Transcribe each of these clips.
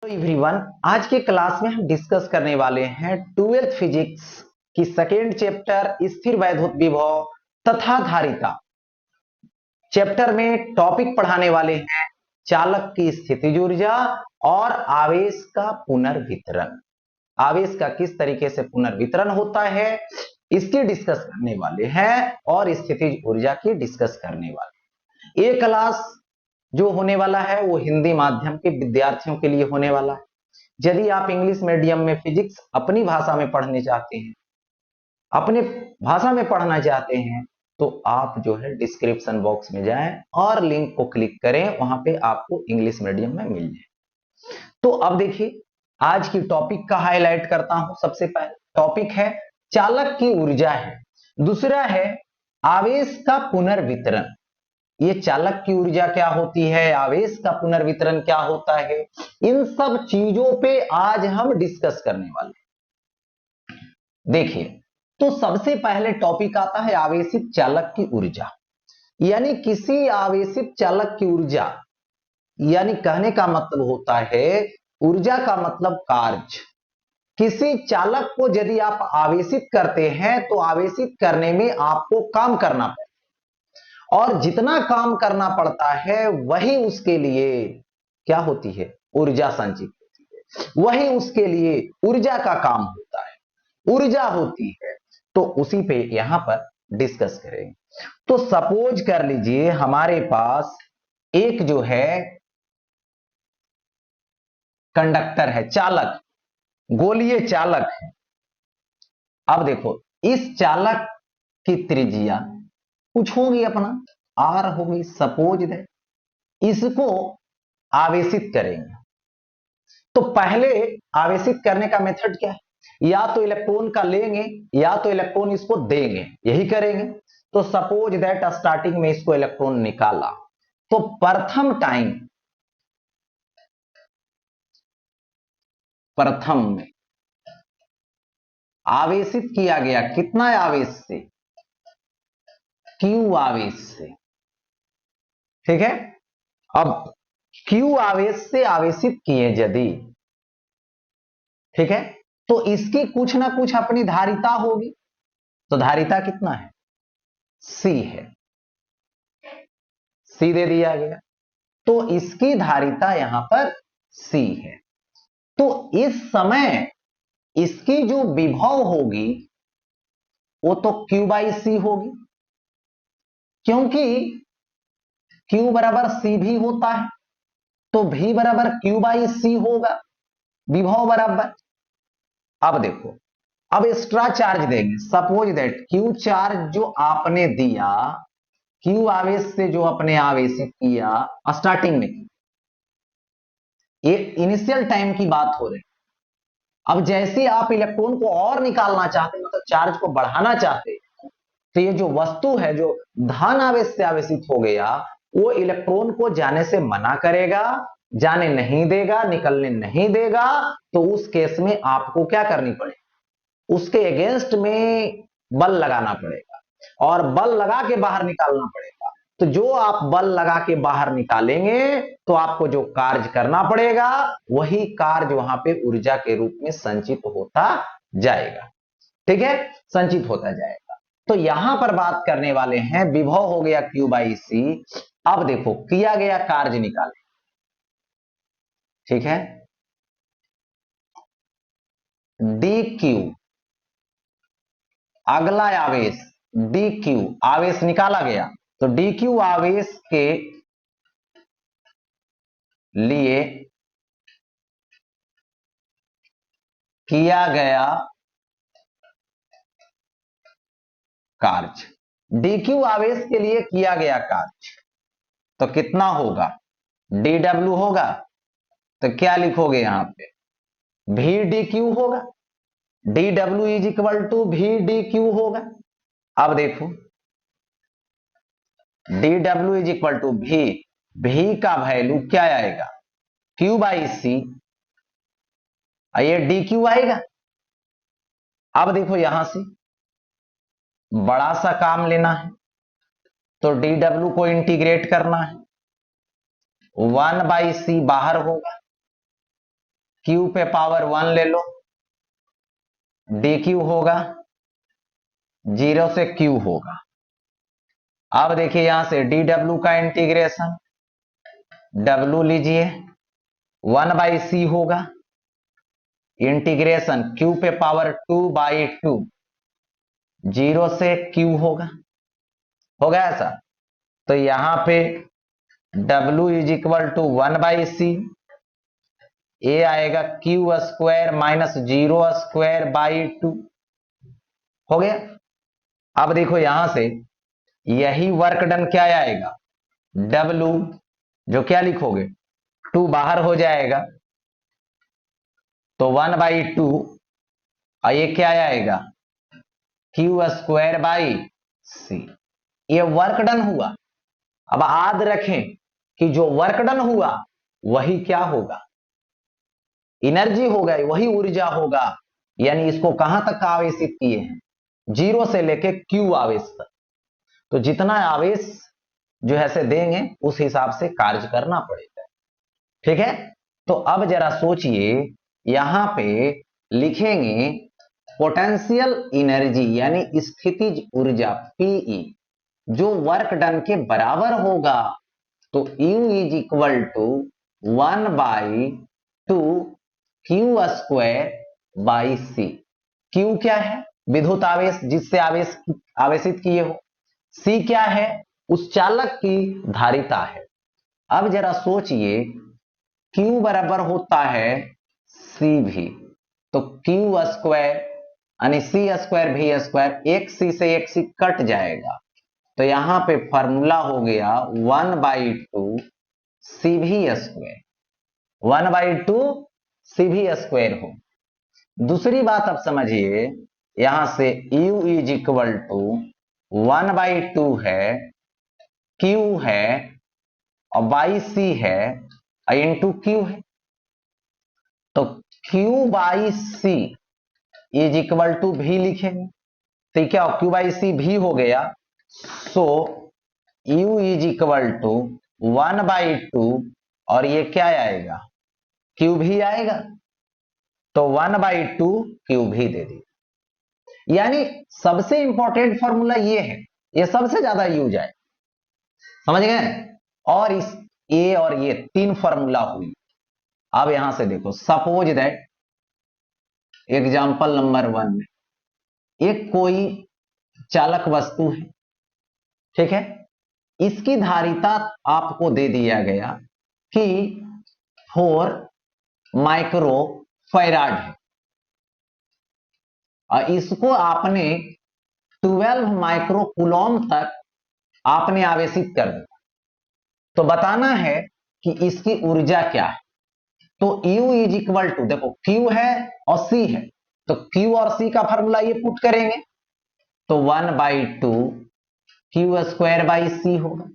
Everyone, आज के class में हम डिस्कस करने वाले हैं 12th फिजिक्स की सेकेंड चैप्टर स्थिर वैद्युत विभव तथा धारिता। चैप्टर में टॉपिक पढ़ाने वाले हैं चालक की स्थितिज ऊर्जा और आवेश का पुनर्वितरण। आवेश का किस तरीके से पुनर्वितरण होता है इसकी डिस्कस करने वाले हैं और स्थितिज ऊर्जा की डिस्कस करने वाले। ये क्लास जो होने वाला है वो हिंदी माध्यम के विद्यार्थियों के लिए होने वाला है। यदि आप इंग्लिश मीडियम में फिजिक्स अपनी भाषा में पढ़ने चाहते हैं, अपने भाषा में पढ़ना चाहते हैं, तो आप जो है डिस्क्रिप्शन बॉक्स में जाएं और लिंक को क्लिक करें, वहां पे आपको इंग्लिश मीडियम में मिल जाए। तो अब देखिए, आज की टॉपिक का हाईलाइट करता हूं। सबसे पहले टॉपिक है चालक की ऊर्जा है, दूसरा है आवेश का पुनर्वितरण। ये चालक की ऊर्जा क्या होती है, आवेश का पुनर्वितरण क्या होता है, इन सब चीजों पे आज हम डिस्कस करने वाले हैं। देखिए, तो सबसे पहले टॉपिक आता है आवेशित चालक की ऊर्जा। यानी किसी आवेशित चालक की ऊर्जा, यानी कहने का मतलब होता है ऊर्जा का मतलब कार्य। किसी चालक को यदि आप आवेशित करते हैं तो आवेशित करने में आपको काम करना पड़ता है, और जितना काम करना पड़ता है वही उसके लिए क्या होती है, ऊर्जा संचित होती है, वही उसके लिए ऊर्जा का काम होता है, ऊर्जा होती है। तो उसी पे यहां पर डिस्कस करेंगे। तो सपोज कर लीजिए हमारे पास एक जो है कंडक्टर है, चालक, गोलीय चालक है। अब देखो, इस चालक की त्रिज्या कुछ होगी, अपना आर होगी। सपोज दैट इसको आवेशित करेंगे, तो पहले आवेशित करने का मेथड क्या है, या तो इलेक्ट्रॉन का लेंगे या तो इलेक्ट्रॉन इसको देंगे, यही करेंगे। तो सपोज दैट स्टार्टिंग में इसको इलेक्ट्रॉन निकाला, तो प्रथम में आवेशित किया गया कितना आवेश से, क्यू आवेश से। ठीक है, अब क्यू आवेश से आवेशित किए यदि, ठीक है, तो इसकी कुछ ना कुछ अपनी धारिता होगी। तो धारिता कितना है, सी है, सी दे दिया गया, तो इसकी धारिता यहां पर सी है। तो इस समय इसकी जो विभव होगी वो तो Q बाई सी होगी, क्योंकि Q बराबर सी भी होता है, तो V बराबर Q बाई सी होगा, विभव बराबर। अब देखो, अब एक्स्ट्रा चार्ज देंगे। सपोज दैट Q चार्ज जो आपने दिया, Q आवेश से जो अपने आवेशित किया स्टार्टिंग में, ये इनिशियल टाइम की बात हो रही। अब जैसे आप इलेक्ट्रॉन को और निकालना चाहते हैं, मतलब चार्ज को बढ़ाना चाहते हैं, तो ये जो वस्तु है जो धन आवेश से आवेशित हो गया, वो इलेक्ट्रॉन को जाने से मना करेगा, जाने नहीं देगा, निकलने नहीं देगा। तो उस केस में आपको क्या करनी पड़ेगी, उसके अगेंस्ट में बल लगाना पड़ेगा और बल लगा के बाहर निकालना पड़ेगा। तो जो आप बल लगा के बाहर निकालेंगे तो आपको जो कार्य करना पड़ेगा वही कार्य वहां पे ऊर्जा के रूप में संचित होता जाएगा। ठीक है, संचित होता जाएगा। तो यहां पर बात करने वाले हैं, विभव हो गया Q बाई सी। अब देखो, किया गया कार्य निकाले। ठीक है, डी क्यू, अगला आवेश डी क्यू आवेश निकाला गया, तो डी क्यू आवेश के लिए किया गया कार्य, डी क्यू आवेश के लिए किया गया कार्य तो कितना होगा, डी डब्ल्यू होगा। तो क्या लिखोगे यहां पे, भी डी क्यू होगा, D W is equal to V D Q होगा। अब देखो, D W is equal to V का वैल्यू क्या आएगा, क्यू बाई सी, ये डी क्यू आएगा। अब देखो, यहां से बड़ा सा काम लेना है, तो डी डब्ल्यू को इंटीग्रेट करना है, 1 बाई सी बाहर होगा, क्यू पे पावर 1 ले लो, डी क्यू होगा, 0 से क्यू होगा। अब देखिए यहां से डी डब्ल्यू का इंटीग्रेशन, डब्ल्यू लीजिए, 1/c होगा, इंटीग्रेशन क्यू पे पावर 2/2, 0 से क्यू होगा ऐसा। तो यहां पे W is equal to 1/c, ए आएगा क्यू स्क्वायर माइनस 0 स्क्वायर/2, हो गया। अब देखो यहां से यही वर्क डन क्या आएगा, W, जो क्या लिखोगे 2 बाहर हो जाएगा तो 1/2, और ये क्या आएगा Q²/c, ये वर्क डन हुआ। अब याद रखें कि जो वर्क डन हुआ वही क्या होगा, एनर्जी होगा, वही ऊर्जा होगा। यानी इसको कहां तक आवेशित किए हैं, 0 से लेके Q आवेश तक। तो जितना आवेश जो है से देंगे उस हिसाब से कार्य करना पड़ेगा, ठीक है। तो अब जरा सोचिए, यहां पे लिखेंगे पोटेंशियल एनर्जी यानी स्थितिज ऊर्जा Pe, जो वर्क डन के बराबर होगा। तो U is equal to 1/2 Q²/c। Q क्या है, विद्युत आवेश जिससे आवेशित किए हो। C क्या है, उस चालक की धारिता है। अब जरा सोचिए, Q बराबर होता है C भी, तो Q² यानी C² V², एक C से एक C कट जाएगा। तो यहां पे फॉर्मूला हो गया 1/2 CV², 1/2 CV² हो। दूसरी बात अब समझिए, यहां से U इज इक्वल टू 1/2 है, Q है और बाई C है इंटू Q है। तो Q/c is equal to V लिखेंगे, तो क्या Q/c भी हो गया। सो U इज इक्वल टू 1/2 और ये क्या आएगा Q भी आएगा, तो 1/2 Q भी दे दी। यानी सबसे इंपॉर्टेंट फॉर्मूला ये है, ये सबसे ज्यादा यूज है, समझ गए। और इस ए और ये 3 फॉर्मूला हुई। अब यहां से देखो, सपोज दैट एग्जांपल नंबर 1 में एक कोई चालक वस्तु है, ठीक है। इसकी धारिता आपको दे दिया गया कि 4 माइक्रो फैराड है और इसको आपने 12 माइक्रो कूलम तक आपने आवेशित कर दिया। तो बताना है कि इसकी ऊर्जा क्या है। तो U इज इक्वल टू, देखो Q है और C है, तो Q और C का फॉर्मूला ये पुट करेंगे तो 1/2 Q²/c होगा।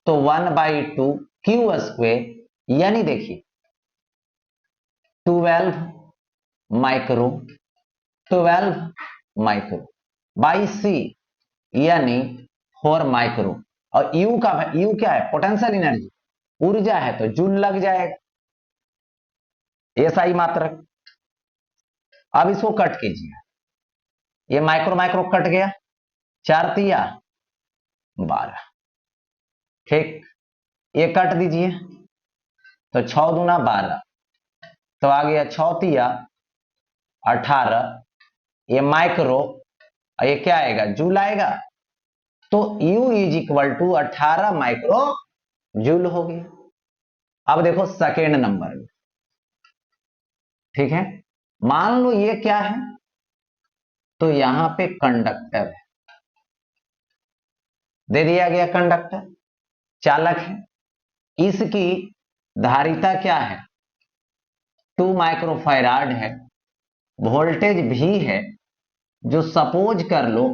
तो 1/2 Q², यानी देखिए 12 माइक्रो, 12 माइक्रो बाई C यानी 4 माइक्रो। और U क्या है, पोटेंशियल एनर्जी, ऊर्जा है, तो जूल लग जाएगा, ऐसा ही मात्रक। अब इसको कट कीजिए, ये माइक्रो माइक्रो कट गया, 4 तिया 12, ठीक। ये कट दीजिए तो 6 दूना 12, तो आ गया 6 तिया 18, ये माइक्रो और ये क्या आएगा, जूल आएगा। तो U is equal to 18 micro joule हो गया। अब देखो सेकेंड नंबर में, ठीक है। मान लो ये क्या है, तो यहां पे कंडक्टर है, दे दिया गया कंडक्टर, चालक है, इसकी धारिता क्या है 2 माइक्रोफैराड है, वोल्टेज भी है जो सपोज कर लो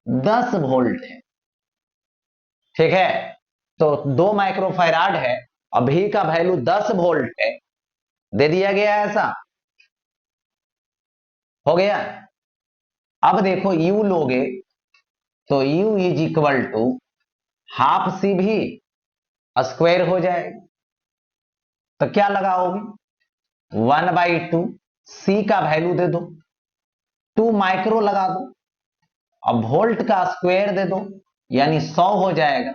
10 वोल्ट है, ठीक है। तो 2 माइक्रोफैराड है और भी का वैल्यू 10 वोल्ट है, दे दिया गया ऐसा, हो गया। अब देखो U लोगे तो U is equal to half C V square हो जाएगा, तो क्या लगाओगे, 1/2, सी का वैल्यू दे दो, 2 माइक्रो लगा दो, अब वोल्ट का स्क्वायर दे दो यानी 100 हो जाएगा,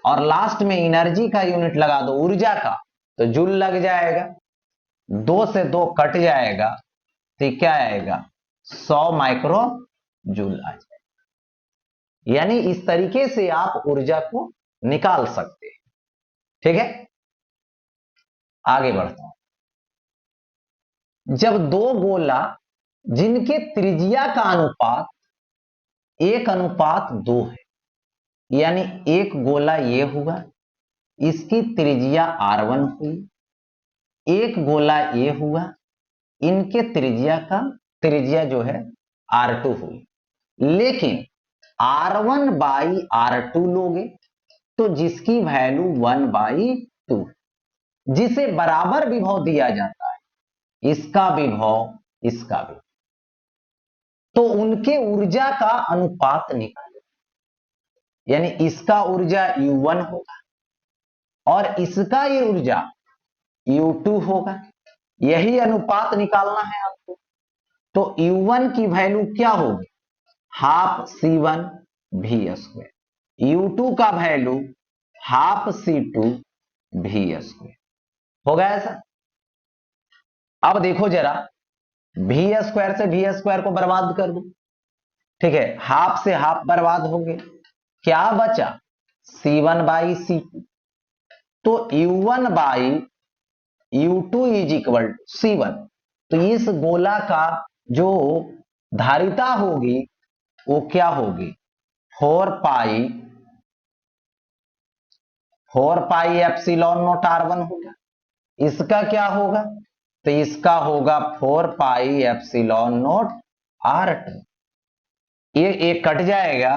और लास्ट में एनर्जी का यूनिट लगा दो ऊर्जा का, तो जूल लग जाएगा, 2 से 2 कट जाएगा, तो क्या आएगा 100 माइक्रो जूल आ जाएगा। यानी इस तरीके से आप ऊर्जा को निकाल सकते हैं। ठीक है, आगे बढ़ता हूं। जब दो गोला जिनके त्रिज्या का अनुपात 1:2 है, यानी एक गोला ये हुआ, इसकी त्रिज्या r1 हुई, एक गोला ये हुआ, इनके त्रिज्या जो है r2 हुई, लेकिन r1/r2 लोगे तो जिसकी वैल्यू 1/2, जिसे बराबर विभव दिया जाता है, इसका विभव इसका विभव, तो उनके ऊर्जा का अनुपात निकालो, यानी इसका ऊर्जा U1 होगा और इसका ये ऊर्जा U2 होगा, यही अनुपात निकालना है आपको। तो U1 की वैल्यू क्या होगी, हाफ C1 V², U2 का वैल्यू हाफ C2 V²। हो गया ऐसा। अब देखो जरा, V² से V² को बर्बाद कर दो, ठीक है, हाफ से हाफ बर्बाद हो गए, क्या बचा C1/C2, तो U1/U2 is equal to C1। तो इस गोला का जो धारिता होगी वो क्या होगी 4 पाई एप्सिलॉन नॉट r1 होगा। इसका क्या होगा, तो इसका होगा 4 पाई एप्सिलॉन नॉट r2। ये एक कट जाएगा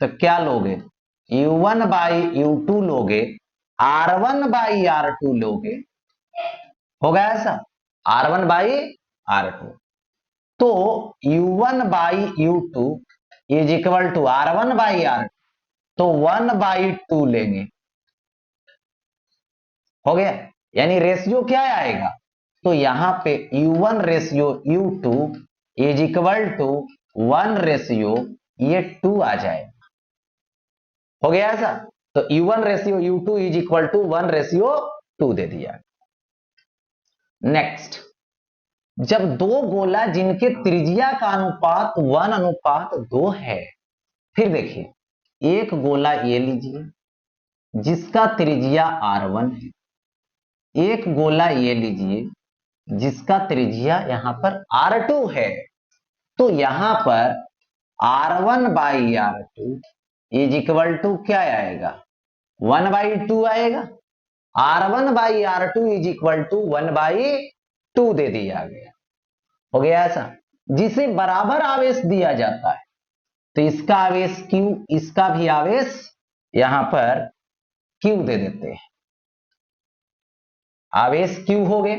तो क्या लोगे U1/U2 लोगे, r1/r2 लोगे, होगा ऐसा, r1/r2। तो U1/U2 is equal to r1/r2, तो 1/2 लेंगे, हो गया। यानी रेशियो क्या आएगा, तो यहां पे U1 ratio U2 is equal to 1 ratio ये 2 आ जाएगा, हो गया ऐसा। तो U1 ratio U2 is equal to 1 ratio 2 दे दिया। नेक्स्ट, जब दो गोला जिनके त्रिज्या का अनुपात 1:2 है, फिर देखिए एक गोला ये लीजिए जिसका त्रिज्या r1 है, एक गोला ये लीजिए जिसका त्रिज्या यहां पर r2 है, तो यहां पर r1/r2 इज इक्वल टू क्या आएगा 1/2 आएगा, r1/r2 इज इक्वल टू 1/2 दे दिया गया, हो गया ऐसा। जिसे बराबर आवेश दिया जाता है, तो इसका आवेश Q, इसका भी आवेश यहां पर Q दे देते हैं, आवेश Q हो गए,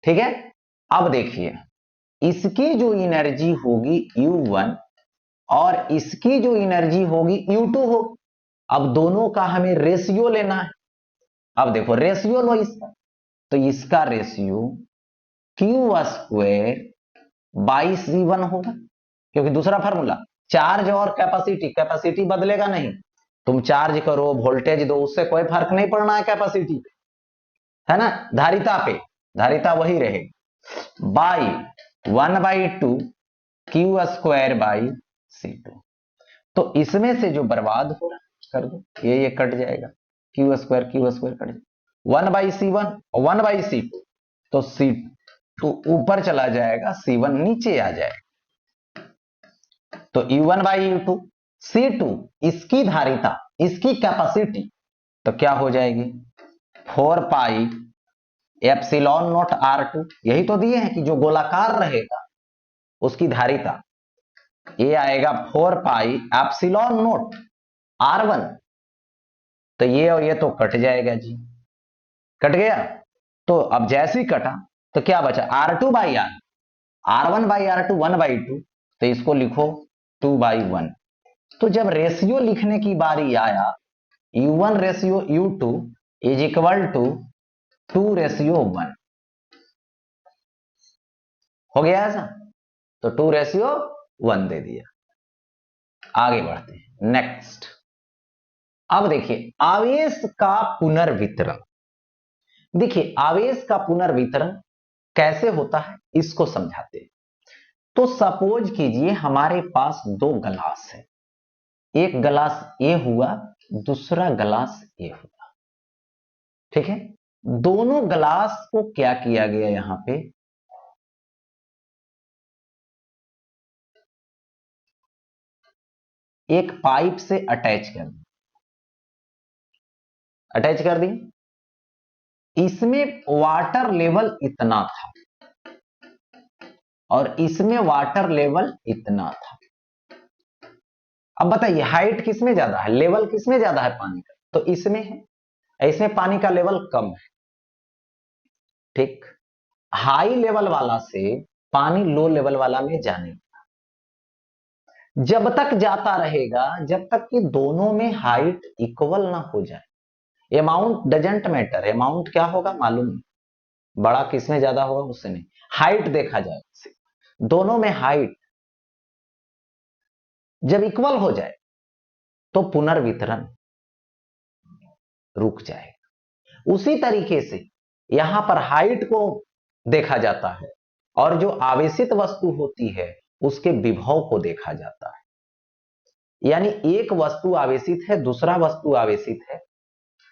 ठीक है। अब देखिए इसकी जो एनर्जी होगी U1 और इसकी जो एनर्जी होगी U2 हो। अब दोनों का हमें रेशियो लेना है। अब देखो रेशियो लो इसका, तो इसका रेशियो Q²/C1 होगा, क्योंकि दूसरा फार्मूला चार्ज और कैपेसिटी बदलेगा नहीं, तुम चार्ज करो वोल्टेज दो उससे कोई फर्क नहीं पड़ना है कैपेसिटी पे, है ना, धारिता वही रहेगी, बाई 1/2 Q²/C2। तो इसमें से जो बर्बाद हो रहा कर दो, ये कट जाएगा, Q² कट जाएगा, 1/C1 और 1/C2, तो C2 ऊपर चला जाएगा, C1 नीचे आ जाएगा, तो U1/U2, C2 इसकी धारिता, इसकी कैपेसिटी, तो क्या हो जाएगी 4 पाई एप्सिलॉन नॉट r2, यही तो दिए हैं कि जो गोलाकार रहेगा उसकी धारिता, ये आएगा 4 पाई एप्सिलॉन नॉट r1, तो ये और ये तो कट जाएगा जी, कट गया। तो अब जैसे ही कटा तो क्या बचा r2/r, r1/r2 1/2, तो इसको लिखो 2/1। तो जब रेशियो लिखने की बारी आया, U1 ratio U2 is equal to 2:1, हो गया ऐसा, तो 2:1 दे दिया। आगे बढ़ते हैं नेक्स्ट। अब देखिए आवेश का पुनर्वितरण। देखिए आवेश का पुनर्वितरण कैसे होता है इसको समझाते हैं। तो सपोज कीजिए हमारे पास दो गिलास है, एक गिलास ए हुआ, दूसरा गिलास ए हुआ, ठीक है। दोनों गिलास को क्या किया गया, यहां पे एक पाइप से अटैच कर दी। इसमें वाटर लेवल इतना था और इसमें वाटर लेवल इतना था। अब बताइए हाइट किसमें ज्यादा है, लेवल किसमें ज्यादा है पानी का, तो इसमें है, इसमें पानी का लेवल कम है, ठीक। हाई लेवल वाला से पानी लो लेवल वाला में जाने, जब तक जाता रहेगा जब तक कि दोनों में हाइट इक्वल ना हो जाए। अमाउंट डजेंट मैटर, अमाउंट क्या होगा मालूम नहीं, बड़ा किसमें ज्यादा होगा उससे नहीं, हाइट देखा जाए, दोनों में हाइट जब इक्वल हो जाए तो पुनर्वितरण रुक जाएगा। उसी तरीके से यहां पर हाइट को देखा जाता है और जो आवेशित वस्तु होती है उसके विभव को देखा जाता है। यानी एक वस्तु आवेशित है, दूसरा वस्तु आवेशित है,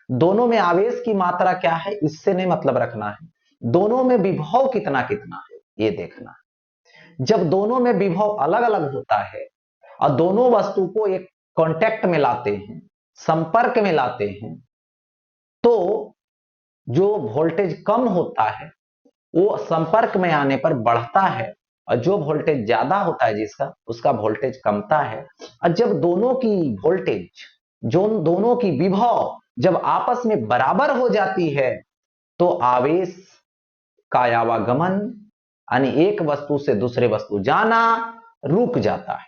दोनों में आवेश की मात्रा क्या है इससे नहीं मतलब रखना है, दोनों में विभव कितना कितना है ये देखना है। जब दोनों में विभव अलग अलग होता है और दोनों वस्तु को एक कांटेक्ट में लाते हैं, संपर्क में लाते हैं, तो जो वोल्टेज कम होता है वो संपर्क में आने पर बढ़ता है और जो वोल्टेज ज्यादा होता है जिसका उसका वोल्टेज कमता है। और जब दोनों की वोल्टेज, जो दोनों की विभव जब आपस में बराबर हो जाती है तो आवेश का आवागमन यानी एक वस्तु से दूसरे वस्तु जाना रुक जाता है।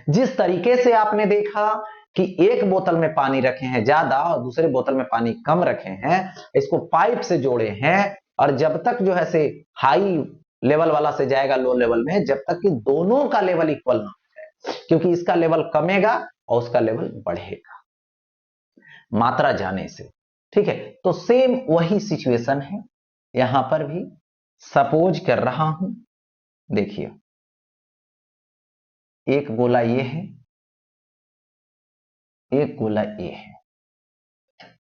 जिस तरीके से आपने देखा कि एक बोतल में पानी रखे हैं ज्यादा और दूसरे बोतल में पानी कम रखे हैं, इसको पाइप से जोड़े हैं और जब तक जो है से हाई लेवल वाला से जाएगा लो लेवल में, जब तक कि दोनों का लेवल इक्वल ना हो जाए, क्योंकि इसका लेवल कमेगा और उसका लेवल बढ़ेगा मात्रा जाने से, ठीक है। तो सेम वही सिचुएशन है यहां पर भी। सपोज कर रहा हूं, देखिए एक गोला ये है, एक गोला ये है।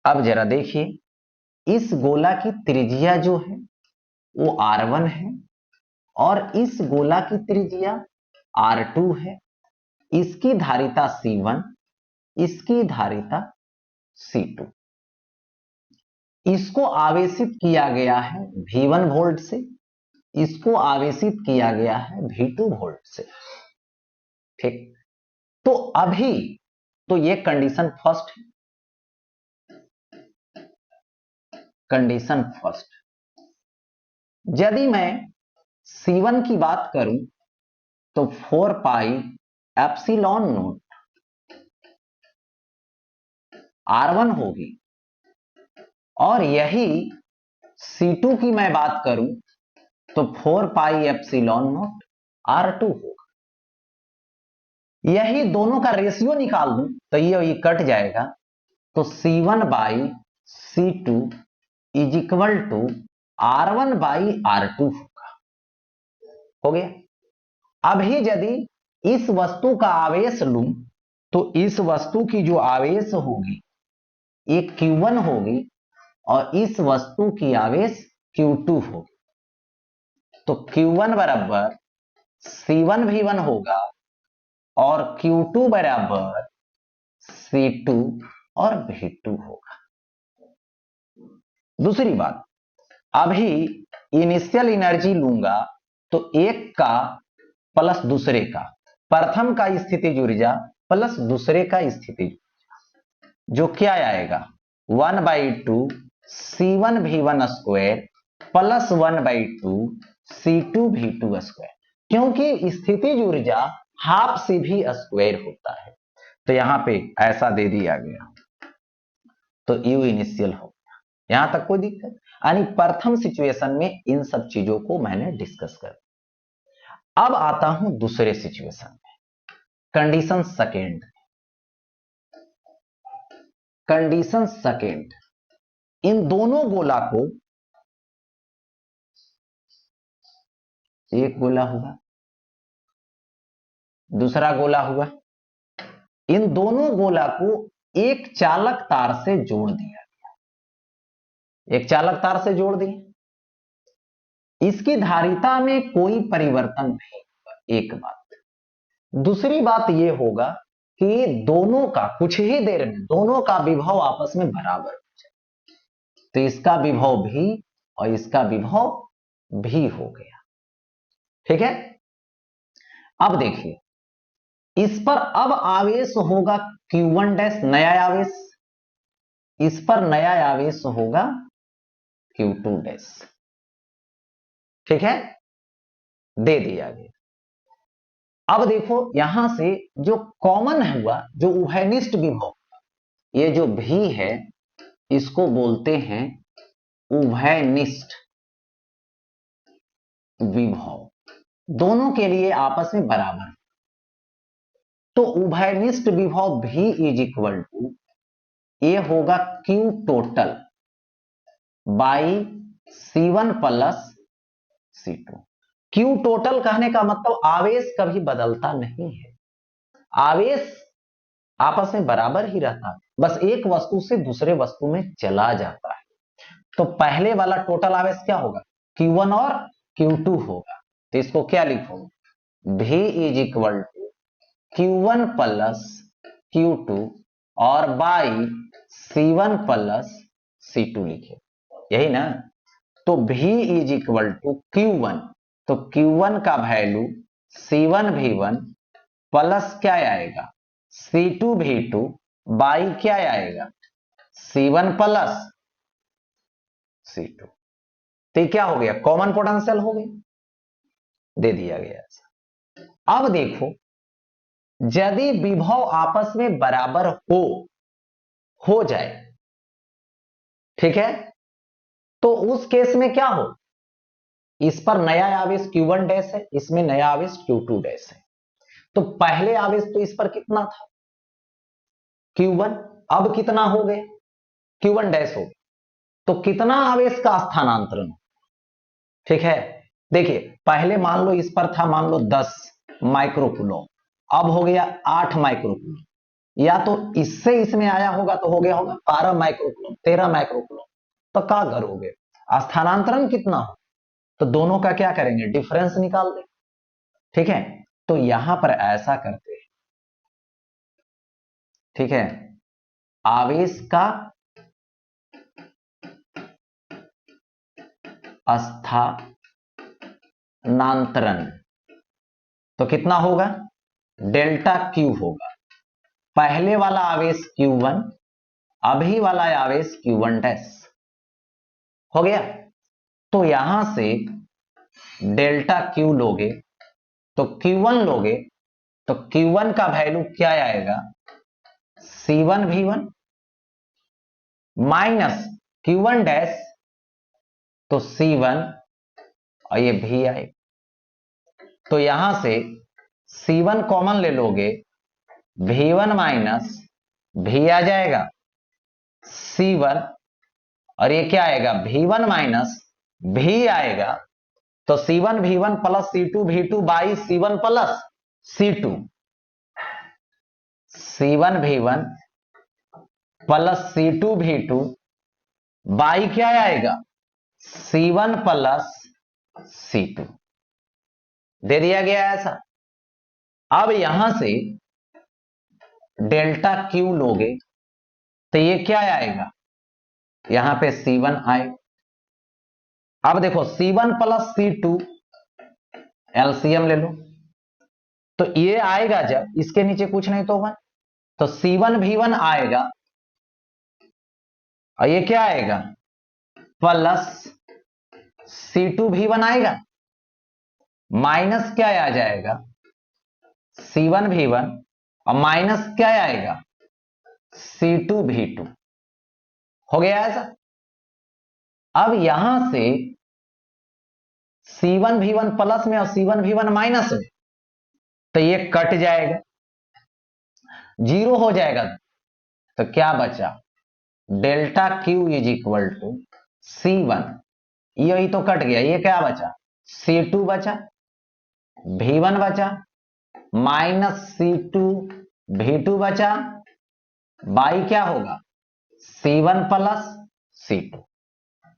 अब जरा देखिए इस गोला की त्रिज्या जो है वो R1 है और इस गोला की त्रिज्या R2 है। इसकी धारिता C1, इसकी धारिता C2। इसको आवेशित किया गया है V1 वोल्ट से, इसको आवेशित किया गया है V2 वोल्ट से, ठीक। तो अभी तो ये कंडीशन फर्स्ट है, कंडीशन फर्स्ट। यदि मैं C1 की बात करूं तो 4 पाई एप्सिलॉन नोट R1 होगी और यही C2 की मैं बात करूं तो 4 पाई एप्सिलॉन नोट R2 होगा। यही दोनों का रेशियो निकाल दूं तो ये कट जाएगा, तो C1 by C2 is equal to R1 by R2 होगा। हो गया। अभी यदि इस वस्तु का आवेश लूं तो इस वस्तु की जो आवेश होगी एक Q1 होगी और इस वस्तु की आवेश Q2 होगी। तो Q1 बराबर C1V1 होगा और Q2 बराबर C2 और V2 होगा। दूसरी बात, अभी इनिशियल एनर्जी लूंगा तो एक का प्लस दूसरे का, प्रथम का स्थितिज ऊर्जा प्लस दूसरे का स्थितिज, जो क्या आएगा 1/2 C1V1 square plus 1/2 C2V2 square, क्योंकि स्थितिज ऊर्जा हाफ से भी स्क्वायर होता है। तो यहां पे ऐसा दे दिया गया तो यू इनिशियल हो गया। यहां तक कोई दिक्कत, यानी प्रथम सिचुएशन में इन सब चीजों को मैंने डिस्कस कर अब आता हूं दूसरे सिचुएशन में, कंडीशन सेकेंड। कंडीशन सेकेंड, इन दोनों गोला को, एक गोला हुआ, दूसरा गोला हुआ, इन दोनों गोला को एक चालक तार से जोड़ दिया गया, एक चालक तार से जोड़ दिया, इसकी धारिता में कोई परिवर्तन नहीं होगा, एक बात। दूसरी बात यह होगा कि दोनों का कुछ ही देर में दोनों का विभव आपस में बराबर हो जाए, तो इसका विभव भी और इसका विभव भी हो गया। ठीक है, अब देखिए इस पर अब आवेश होगा Q1 डैश, नया आवेश, इस पर नया आवेश होगा Q2 डैश। ठीक है, दे दिया गया। अब देखो यहां से जो कॉमन हुआ, जो उभयनिष्ठ विभव, ये जो भी है इसको बोलते हैं उभयनिष्ठ विभव, दोनों के लिए आपस में बराबर। तो उभयनिष्ठ विभव भी इज इक्वल टू, ये होगा Q total by C1 plus C2। Q total कहने का मतलब आवेश कभी बदलता नहीं है, आवेश आपस में बराबर ही रहता है, बस एक वस्तु से दूसरे वस्तु में चला जाता है। तो पहले वाला टोटल आवेश क्या होगा, Q1 और Q2 होगा। तो इसको क्या लिखोगे, V is equal to Q1 plus Q2 और बाई C1 प्लस C2 लिखे, यही ना। तो V is equal to Q1, तो Q1 का वैल्यू C1 V1 प्लस क्या आएगा C2 V2 बाई क्या आएगा C1 प्लस C2। तो क्या हो गया, कॉमन पोटेंशियल हो गया, दे दिया गया ऐसा। अब देखो यदि विभव आपस में बराबर हो जाए, ठीक है, तो उस केस में क्या हो, इस पर नया आवेश Q1 डैश है, इसमें नया आवेश Q2 डैश है। तो पहले आवेश तो इस पर कितना था Q1, अब कितना हो गया Q1 डैश हो गया, तो कितना आवेश का स्थानांतरण। ठीक है, देखिए पहले मान लो इस पर था मान लो 10 माइक्रोकूलम, अब हो गया 8 माइक्रोकूलम, या तो इससे इसमें आया होगा तो हो गया होगा 12 माइक्रोकूलम, 13 माइक्रोकूलम। तो क्या करोगे, स्थानांतरण कितना हो, तो दोनों का क्या करेंगे, डिफरेंस निकाल दे। ठीक है, तो यहां पर ऐसा करते हैं, ठीक है, आवेश का स्थानांतरण तो कितना होगा, डेल्टा Q होगा, पहले वाला आवेश Q1, अभी वाला आवेश Q1 डैश हो गया। तो यहां से डेल्टा Q लोगे तो Q1 लोगे, तो Q1 का वैल्यू क्या आएगा C1 V1 minus Q1 dash, तो C1 और ये भी आएगा। तो यहां से C1 कॉमन ले लोगे, V1 माइनस भी आ जाएगा C1, और ये क्या आएगा V1 माइनस भी आएगा, तो C1 V1 plus C2 V2 by C1 plus C2, C1 V1 plus C2 V2 by क्या आएगा C1 प्लस C2, दे दिया गया ऐसा। अब यहां से डेल्टा Q लोगे तो ये क्या आएगा, यहां पे C1 आए। अब देखो C1 प्लस C2 एलसीएम ले लो, तो ये आएगा जब इसके नीचे कुछ नहीं तो होगा, तो C1 V1 आएगा, और ये क्या आएगा प्लस C2 V1 आएगा, माइनस क्या आ जाएगा C1 V1, और माइनस क्या आएगा C2 V2, हो गया ऐसा। अब यहां से C1V1 प्लस में और C1V1 माइनस में, तो ये कट जाएगा, जीरो हो जाएगा। तो क्या बचा, delta Q is equal to C1, यही तो कट गया, ये क्या बचा, C2 बचा, V1 बचा, माइनस C2 V2 बचा, बाई क्या होगा, C1 plus C2।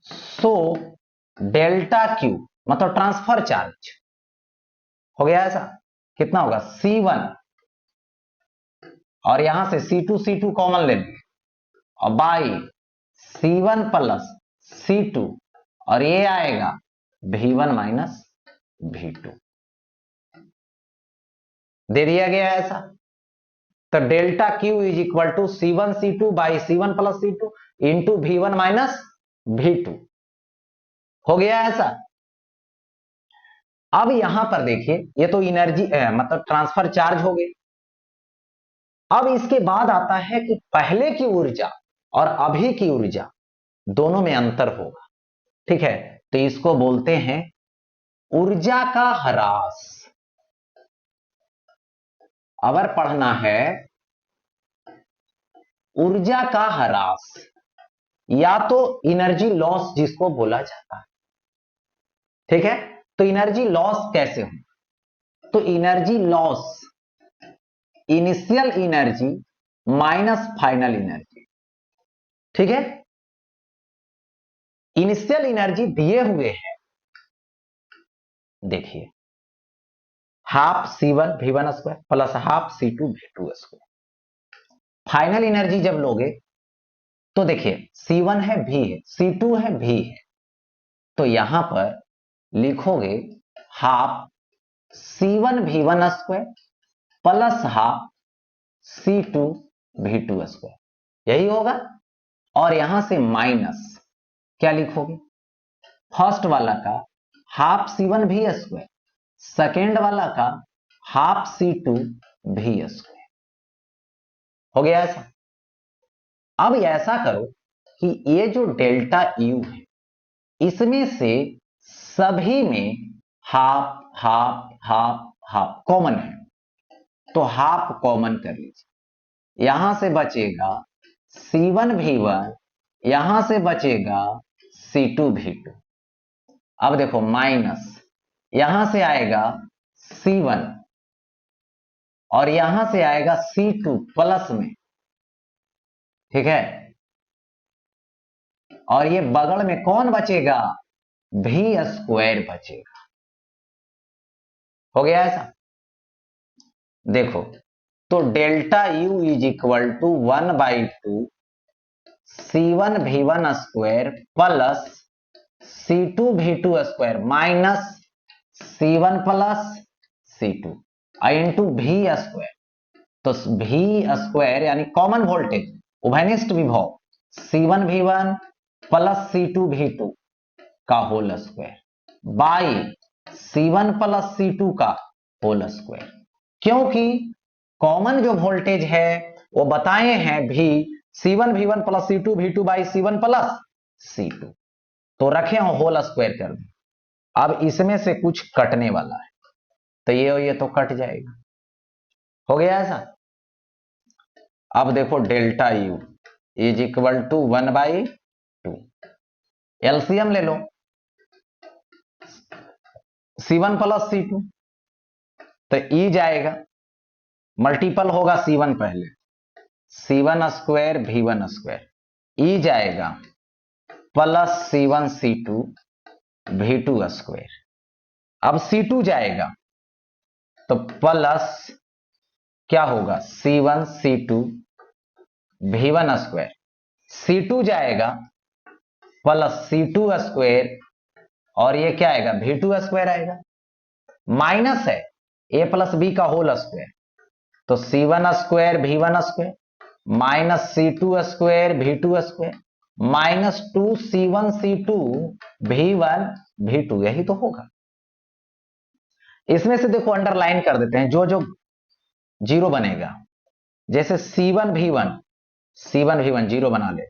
So delta Q मतलब ट्रांसफर चार्ज हो गया ऐसा, कितना होगा C1, और यहां से C2 कॉमन ले लेंगे, और बाई C1 प्लस C2, और ये आएगा V1 माइनस V2, दे दिया गया ऐसा। तो delta Q is equal to C1 C2 by C1 plus C2 into V1 minus V2, हो गया ऐसा। अब यहां पर देखिए, ये तो एनर्जी मतलब ट्रांसफर चार्ज हो गई। अब इसके बाद आता है कि पहले की ऊर्जा और अभी की ऊर्जा दोनों में अंतर होगा, ठीक है। तो इसको बोलते हैं ऊर्जा का ह्रास। अगर पढ़ना है ऊर्जा का ह्रास या तो एनर्जी लॉस जिसको बोला जाता है, ठीक है। तो एनर्जी लॉस कैसे हो, तो energy loss initial energy minus final energy, ठीक है। इनिशियल एनर्जी दिए हुए हैं, देखिए half C1 V1 square plus half C2 V2 square. Final energy जब लोगे तो देखिए C1 है V है, C2 है V है, तो यहां पर लिखोगे half C1 V1 square plus half C2 V2 square, यही होगा। और यहां से माइनस क्या लिखोगे, फर्स्ट वाला का half C1 V square, second वाला का हाफ C2 V स्क्वायर, हो गया ऐसा। अब ऐसा करो कि ये जो डेल्टा U है इसमें से सभी में half half half half common है, तो हाफ कॉमन कर लीजिए। यहां से बचेगा C1 V1, यहां से बचेगा C2 V2। अब देखो माइनस, यहां से आएगा C1 और यहां से आएगा C2 प्लस में, ठीक है। और ये बगल में कौन बचेगा, V स्क्वायर बचेगा, हो गया ऐसा। देखो तो delta U is equal to 1/2 C1 V1 square plus C2 V2 square minus C1 plus C2 into V square. तो V स्क्वायर यानी कॉमन वोल्टेज उभयनिष्ठ विभव C1 V1 plus C2 V2 का whole square by C1 plus C2 का whole square, क्योंकि common जो voltage है वो बताए हैं भी C1 V1 plus C2 V2 by C1 plus C2, तो रखे हो होल स्क्वायर कर दें। अब इसमें से कुछ कटने वाला है, तो ये तो कट जाएगा, हो गया ऐसा। अब देखो delta U is equal to 1/2, LCM ले लो C1 प्लस C2, तो ई जाएगा, मल्टीपल होगा C1 पहले, C1 स्क्वायर V1 स्क्वायर, ई जाएगा plus C1 C2 V2 square. अब C2 जाएगा तो प्लस क्या होगा C1 C2 V1 square, C2 जाएगा प्लस C2 स्क्वायर, और ये क्या आएगा V2 स्क्वायर आएगा, माइनस है A प्लस B का होल स्क्वायर, तो C1 square V1 square minus C2 square V2 square minus 2C1 C2 V1 V2, यही तो होगा। इसमें से देखो अंडरलाइन कर देते हैं, जो जो जीरो बनेगा, जैसे C1 V1 जीरो बना ले,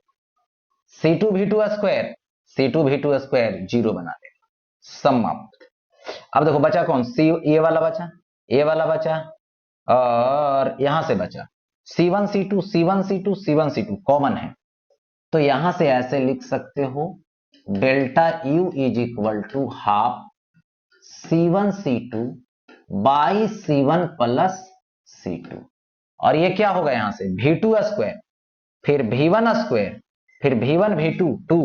C2 V2 स्क्वायर जीरो बना ले, समाप्त। अब देखो बचा कौन, सी, ये वाला बचा, ये वाला बचा, और यहां से बचा C1C2 C1C2 C1C2 कॉमन है, तो यहां से ऐसे लिख सकते हो delta U is equal to half C1C2 by C1 plus C2, और ये क्या होगा यहां से V2 स्क्वायर, फिर V1 स्क्वायर, फिर V1 V2 2,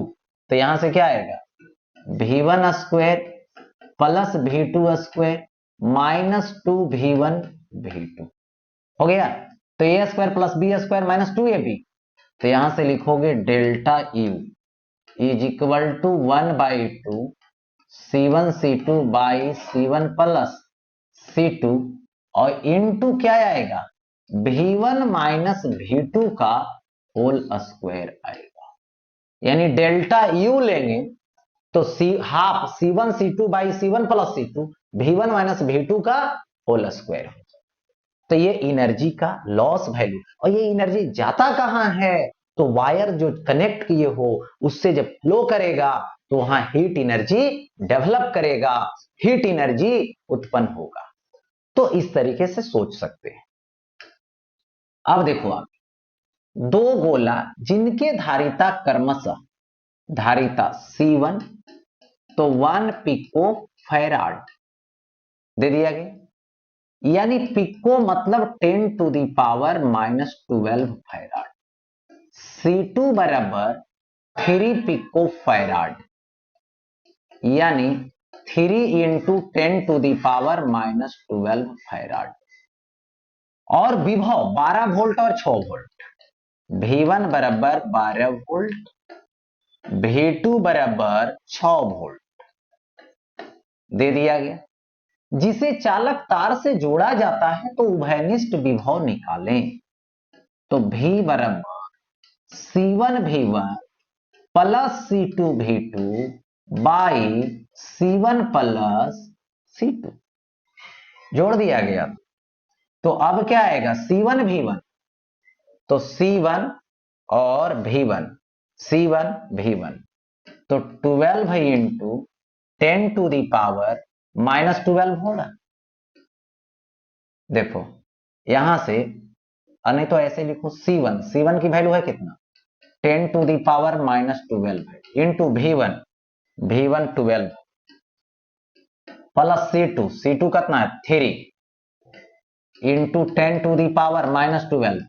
तो यहां से क्या आएगा V1 square plus V2 square minus 2V1 V2 हो गया। तो a square plus b square minus 2ab, तो यहां से लिखोगे delta you is equal to 1/2 C1C2 by C1 plus C2, और इनटू क्या आएगा V1 माइनस V2 का होल स्क्वायर आएगा, यानी डेल्टा यू लेंगे तो half C1C2 by C1 plus C2 V1 minus V2 का होल स्क्वायर। तो ये एनर्जी का लॉस वैल्यू, और ये एनर्जी जाता कहां है, तो वायर जो कनेक्ट किए हो उससे जब फ्लो करेगा तो वहां हीट एनर्जी डेवलप करेगा, हीट एनर्जी उत्पन्न होगा। तो इस तरीके से सोच सकते हैं। अब देखो आप, दो गोला जिनके धारिता क्रमशः धारिता C1 तो 1 पिको फैराड दे दिया गया, यानी पिको मतलब 10 to the power minus 12 farad, C2 बराबर 3 पिको फैराड, यानी 3 into 10 to the power minus 12 farad, और विभव 12 वोल्ट और 6 वोल्ट, V1 बराबर 12 वोल्ट, V2 बराबर 6 वोल्ट दे दिया गया, जिसे चालक तार से जोड़ा जाता है, तो उभयनिष्ठ विभव निकालें। तो V बराबर C1 V1 plus C2 V2 by C1 plus C2 जोड़ दिया गया। तो अब क्या आएगा C1 V1, तो C1 और V1 C1 V1, तो 12 into 10 to the power minus 12 होगा। देखो यहां से, नहीं तो ऐसे लिखो C1 की वैल्यू है कितना 10 टू दी पावर माइनस 12 है, इंटू V1 12 प्लस C2 कितना है 3 into 10 to the power minus 12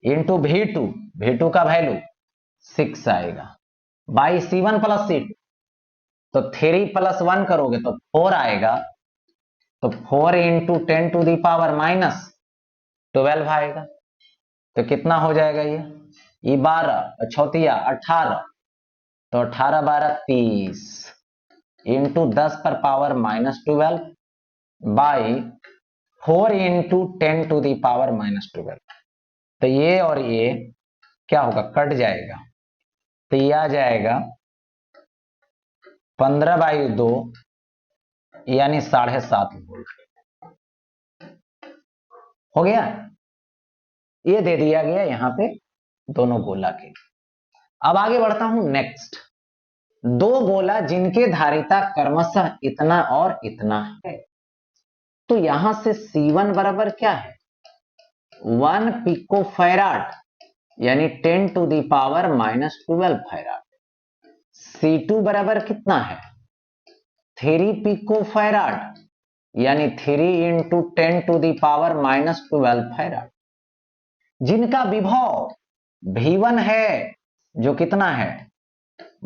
into V2 का वैल्यू 6 आएगा, बाई C1 प्लस C2, तो 3 प्लस 1 करोगे तो 4 आएगा, तो 4 into 10 to the power minus 12 आएगा। तो कितना हो जाएगा ये 12 छौतिया 18, तो 18 12 30 इंटू 10 पर power minus 12 by 4 into 10 to the power minus 12, तो ये और ये क्या होगा कट जाएगा, तो ये आ जाएगा 15/2 यानी 7.5 वोल्ट हो गया। ये दे दिया गया यहां पे दोनों गोला के। अब आगे बढ़ता हूं नेक्स्ट, दो गोला जिनके धारिता क्रमशः इतना और इतना है, तो यहां से C1 बराबर क्या है 1 पिको फैराड, यानी 10 to the power minus 12 farad, C2 बराबर कितना है 3 पिको फैराड, यानी 3 into 10 to the power minus 12 farad, जिनका विभव V1 है जो कितना है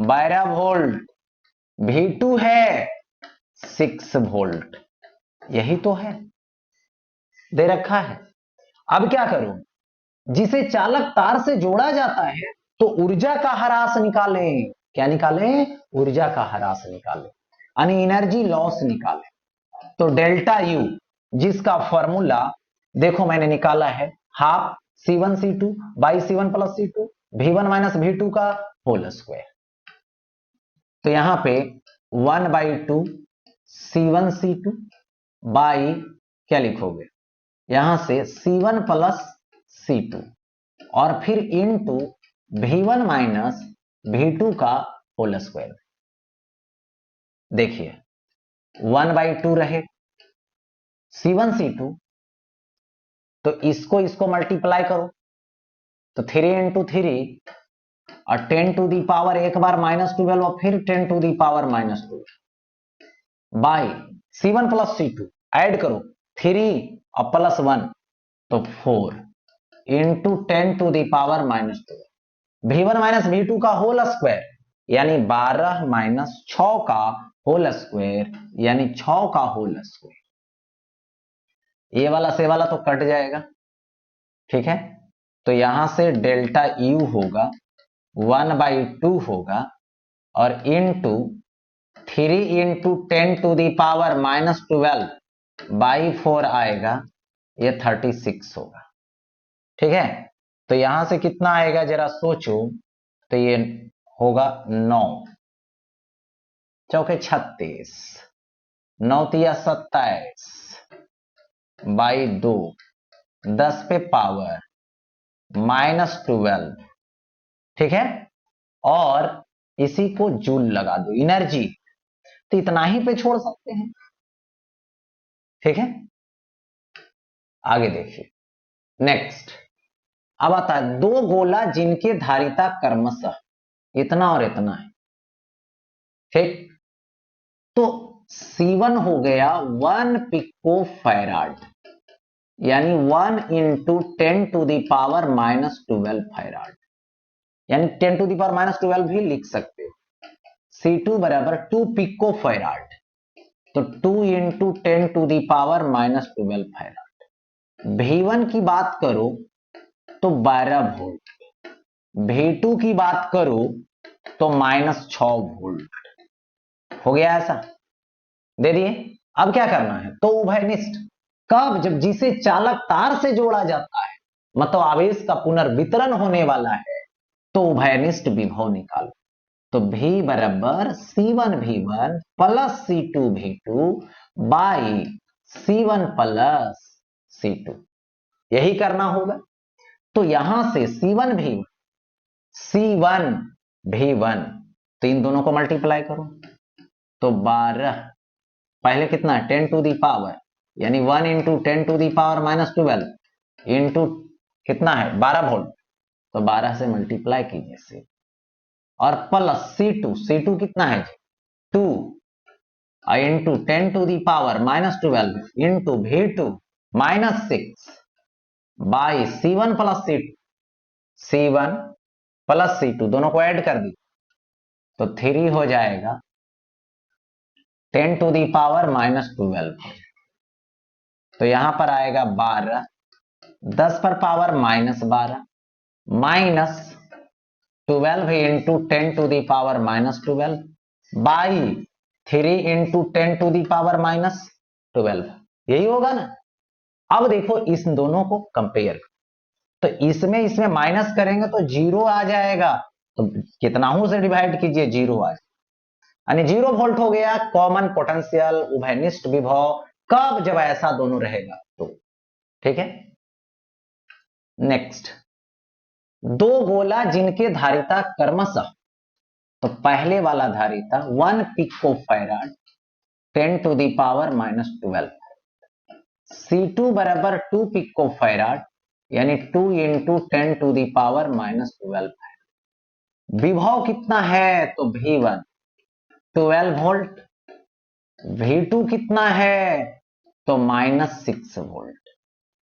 12 वोल्ट, V2 है 6 वोल्ट, यही तो है दे रखा है। अब क्या करूं, जिसे चालक तार से जोड़ा जाता है तो ऊर्जा का ह्रास निकालें, क्या निकालें ऊर्जा का ह्रास निकालें, यानी एनर्जी लॉस निकालें। तो डेल्टा यू जिसका फॉर्मूला देखो मैंने निकाला है half C1C2 by C1 plus C2 V1 minus V2 का होल स्क्वायर, तो यहां पे 1/2 C1C2 बाई क्या लिखोगे यहां से C1 प्लस C2 और फिर इनटू V1 माइनस V2 का होल स्क्वायर। देखिए 1/2 रहे C1 C2, तो इसको मल्टीप्लाई करो, तो 3 इंटू 3 और 10 टू दी पावर एक बार -12 और फिर 10 to the power -2 by C1 plus C2 add करो 3 और +1 तो 4 into 10 to the power -2 V1 minus V2 का होल स्क्वायर यानी 12 माइनस 6 का होल स्क्वायर यानी 6 का होल स्क्वायर। ये वाला से वाला तो कट जाएगा, ठीक है। तो यहां से डेल्टा यू होगा 1/2 होगा और into 3 into 10 to the power -12/4 आएगा, ये 36 होगा, ठीक है। तो यहां से कितना आएगा जरा सोचो, तो ये होगा 9 चौके 36, 9 तिया 27 बाई 2, 10 पे पावर -12, ठीक है। और इसी को जूल लगा दो एनर्जी, तो इतना ही पे छोड़ सकते हैं, ठीक है। आगे देखिए नेक्स्ट। अब आता है दो गोला जिनके धारिता क्रमशः इतना और इतना है, ठीक। तो C1 हो गया 1 पिको फैराड यानी 1 into 10 to the power -12 farad, यानी 10 टू दी पावर -12 भी लिख सकते हो। C2 बराबर 2 पिको फैराड, तो 2 into 10 to the power -12 farad. V1 की बात करो तो 12 वोल्ट, V2 की बात करो तो -6 वोल्ट। हो गया ऐसा, दे दिए। अब क्या करना है, तो उभयनिष्ठ कब, जब जिसे चालक तार से जोड़ा जाता है मतलब आवेश का पुनर्वितरण होने वाला है, तो उभयनिष्ठ विभव निकालो। तो V बराबर C1 V1 plus C2 V2 by C1 plus C2, यही करना होगा। तो यहां से C1 V1 तो इन दोनों को मल्टीप्लाई करो, तो 12, पहले कितना है 10 टू दी पावर यानी 1 into 10 to the power -12 into कितना है 12 वोल्ट, तो 12 से मल्टीप्लाई कीजिए से, और प्लस C2 कितना है 2 into 10 to the power -12 into V2 -6 by C1 plus C2 दोनों को ऐड कर दी, तो 3 हो जाएगा 10 टू दी पावर -12, तो यहां पर आएगा 12, 10 पर power -12 -12 into 10 to the power -12 by 3 into 10 to the power -12, यही होगा ना। अब देखो इस दोनों को कंपेयर, तो इसमें माइनस करेंगे तो 0 आ जाएगा, तो कितनाओं से डिवाइड कीजिए 0 आ जाएगा, यानी 0 वोल्ट हो गया कॉमन पोटेंशियल उभयनिष्ठ विभव, कब, जब ऐसा दोनों रहेगा तो, ठीक है। नेक्स्ट, दो गोला जिनके धारिता क्रमशः, तो पहले वाला धारिता 1 pico farad 10 to the power -12, C2 बराबर 2 पिको फैराड यानी 2 इंटू 10 टू दी पावर -12, विभव कितना है तो V1 12 वोल्ट, V2 कितना है तो -6 वोल्ट,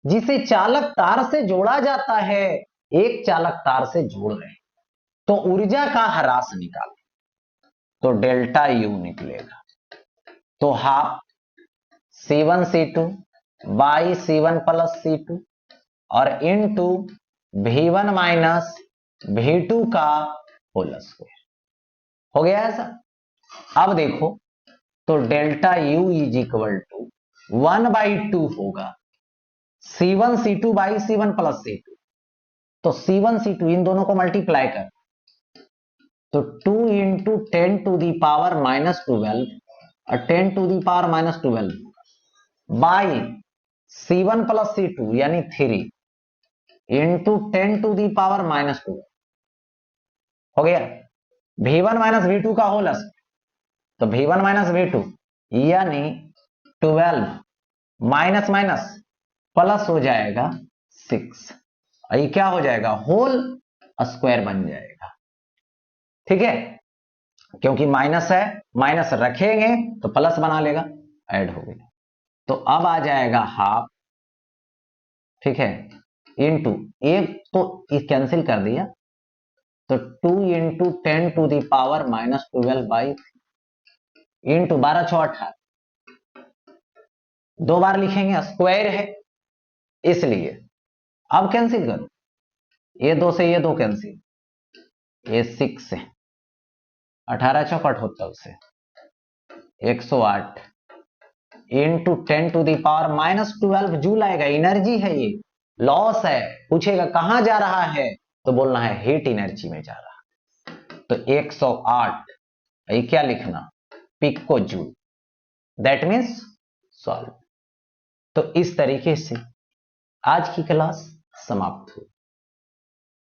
जिसे चालक तार से जोड़ा जाता है, एक चालक तार से जोड़ रहे हैं, तो ऊर्जा का ह्रास निकालो, तो डेल्टा यू निकलेगा, तो half C1 C2 by C1 plus C2 और इनटू V1 माइनस V2 का होल स्क्वायर। हो गया ऐसा। अब देखो तो delta you is equal to 1/2 होगा C1 C2 by C1 plus C2, तो C1 C2 इन दोनों को मल्टीप्लाई कर, तो 2 इंटू 10 टू दी पावर -12 और 10 to the power -12 by C1 plus C2 यानी 3 इंटू 10 टू दी पावर -12, हो गया। V1 माइनस V2 का होल स्क्वायर, तो V1 माइनस V2 यानी 12 माइनस माइनस प्लस हो जाएगा 6। ये क्या हो जाएगा, होल स्क्वायर बन जाएगा। ठीक है, क्योंकि माइनस है, माइनस रखेंगे तो प्लस बना लेगा, ऐड हो गया। तो अब आ जाएगा हाफ, ठीक है, इनटू एक तो कैंसिल कर दिया, तो 2 into 10 to the power -12/, into 12 6 18, दो बार लिखेंगे, स्क्वायर है इसलिए। अब कैंसिल करो, ये दो से ये दो कैंसिल, ये 6 है, 18 चौकट होता उसे 108 into 10 to the power -12 joule आएगा। एनर्जी है ये, लॉस है। पूछेगा कहां जा रहा है तो बोलना है हीट एनर्जी में जा रहा है। तो 108, ये क्या लिखना, pico joule, that means solve. तो इस तरीके से आज की क्लास समाप्त हुई।